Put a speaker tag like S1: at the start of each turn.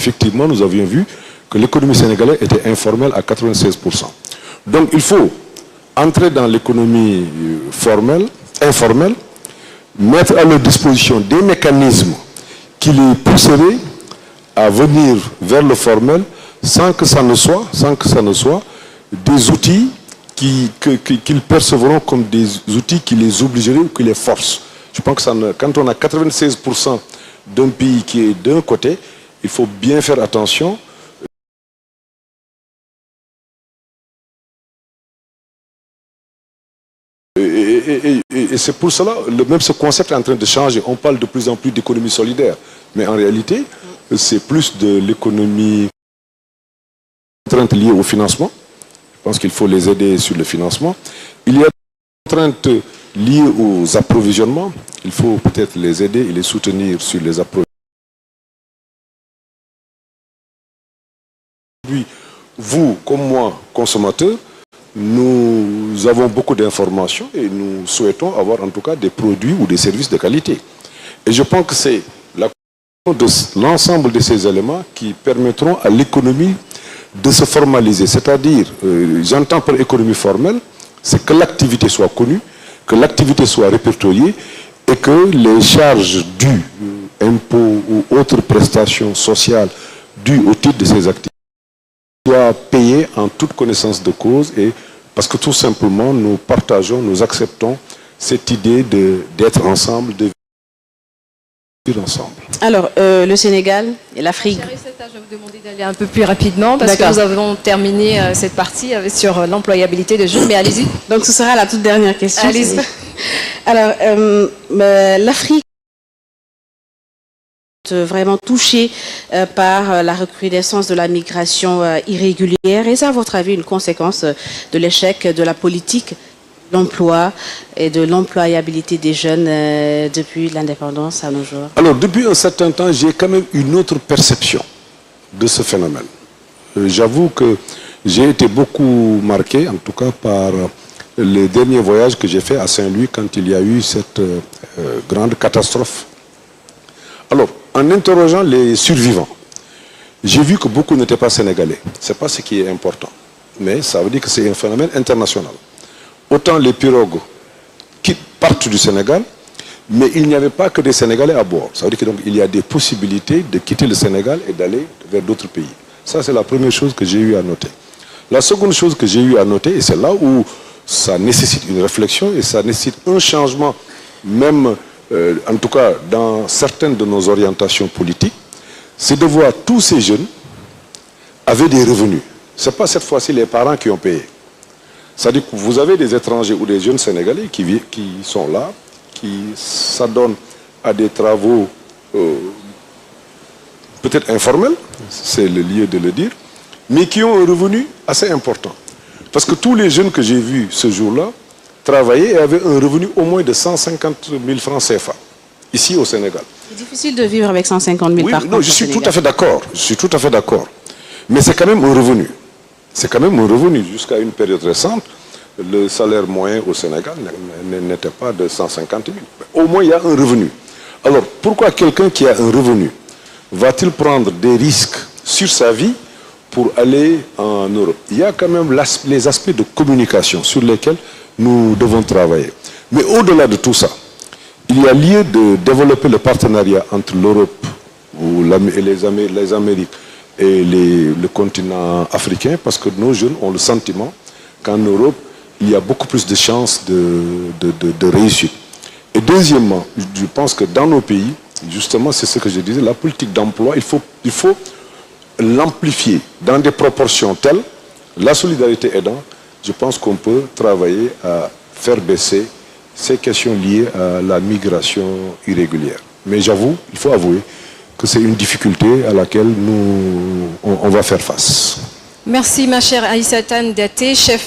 S1: effectivement, nous avions vu que l'économie sénégalaise était informelle à 96%. Donc il faut entrer dans l'économie informelle, mettre à leur disposition des mécanismes qui les pousseraient à venir vers le formel sans que ça ne soit des outils qu'ils percevront comme des outils qui les obligeraient ou qui les forcent. Je pense que quand on a 96% d'un pays qui est d'un côté, il faut bien faire attention. Et c'est pour cela, même ce concept est en train de changer. On parle de plus en plus d'économie solidaire. Mais en réalité, c'est plus de l'économie liée au financement. Je pense qu'il faut les aider sur le financement. Il y a des contraintes liées aux approvisionnements. Il faut peut-être les aider et les soutenir sur les approvisionnements. Aujourd'hui, vous, comme moi, consommateurs, nous avons beaucoup d'informations et nous souhaitons avoir en tout cas des produits ou des services de qualité. Et je pense que c'est la de l'ensemble de ces éléments qui permettront à l'économie de se formaliser. C'est-à-dire, j'entends par économie formelle, c'est que l'activité soit connue, que l'activité soit répertoriée et que les charges dues, impôts ou autres prestations sociales dues au titre de ces activités soient payées en toute connaissance de cause, et parce que tout simplement nous partageons, nous acceptons cette idée d'être ensemble, de vivre ensemble.
S2: Alors, le Sénégal et l'Afrique.
S3: Je vais vous demander d'aller un peu plus rapidement parce que nous avons terminé cette partie sur l'employabilité des jeunes, mais allez-y.
S2: Donc ce sera la toute dernière question.
S3: Allez-y.
S2: Alors, l'Afrique vraiment touchée par la recrudescence de la migration irrégulière. Est-ce à votre avis une conséquence de l'échec de la politique l'emploi et de l'employabilité des jeunes depuis l'indépendance à nos jours?
S1: Alors, depuis un certain temps, j'ai quand même une autre perception de ce phénomène. J'avoue que j'ai été beaucoup marqué, en tout cas, par les derniers voyages que j'ai fait à Saint-Louis quand il y a eu cette grande catastrophe. Alors, en interrogeant les survivants, j'ai vu que beaucoup n'étaient pas sénégalais. Ce n'est pas ce qui est important. Mais ça veut dire que c'est un phénomène international. Autant les pirogues qui partent du Sénégal, mais il n'y avait pas que des Sénégalais à bord. Ça veut dire qu'il y a des possibilités de quitter le Sénégal et d'aller vers d'autres pays. Ça, c'est la première chose que j'ai eu à noter. La seconde chose que j'ai eu à noter, et c'est là où ça nécessite une réflexion et ça nécessite un changement, même en tout cas dans certaines de nos orientations politiques, c'est de voir tous ces jeunes avaient des revenus. Ce n'est pas cette fois-ci les parents qui ont payé. C'est-à-dire que vous avez des étrangers ou des jeunes Sénégalais qui sont là, qui s'adonnent à des travaux peut-être informels, c'est le lieu de le dire, mais qui ont un revenu assez important. Parce que tous les jeunes que j'ai vus ce jour-là travaillaient et avaient un revenu au moins de 150 000 francs CFA, ici au Sénégal.
S2: C'est difficile de vivre avec 150 000
S1: oui,
S2: par contre.
S1: Non, je suis tout à fait d'accord. Je suis tout à fait d'accord. Mais c'est quand même un revenu. C'est quand même un revenu. Jusqu'à une période récente, le salaire moyen au Sénégal n'était pas de 150 000. Au moins, il y a un revenu. Alors, pourquoi quelqu'un qui a un revenu va-t-il prendre des risques sur sa vie pour aller en Europe? Il y a quand même les aspects de communication sur lesquels nous devons travailler. Mais au-delà de tout ça, il y a lieu de développer le partenariat entre l'Europe et les Amériques et le continent africain, parce que nos jeunes ont le sentiment qu'en Europe, il y a beaucoup plus de chances de réussite. Et deuxièmement, je pense que dans nos pays, justement, c'est ce que je disais, la politique d'emploi, il faut l'amplifier dans des proportions telles, la solidarité aidant, je pense qu'on peut travailler à faire baisser ces questions liées à la migration irrégulière. Mais j'avoue, il faut avouer que c'est une difficulté à laquelle on va faire face.
S3: Merci ma chère Aïssatane Daté, chef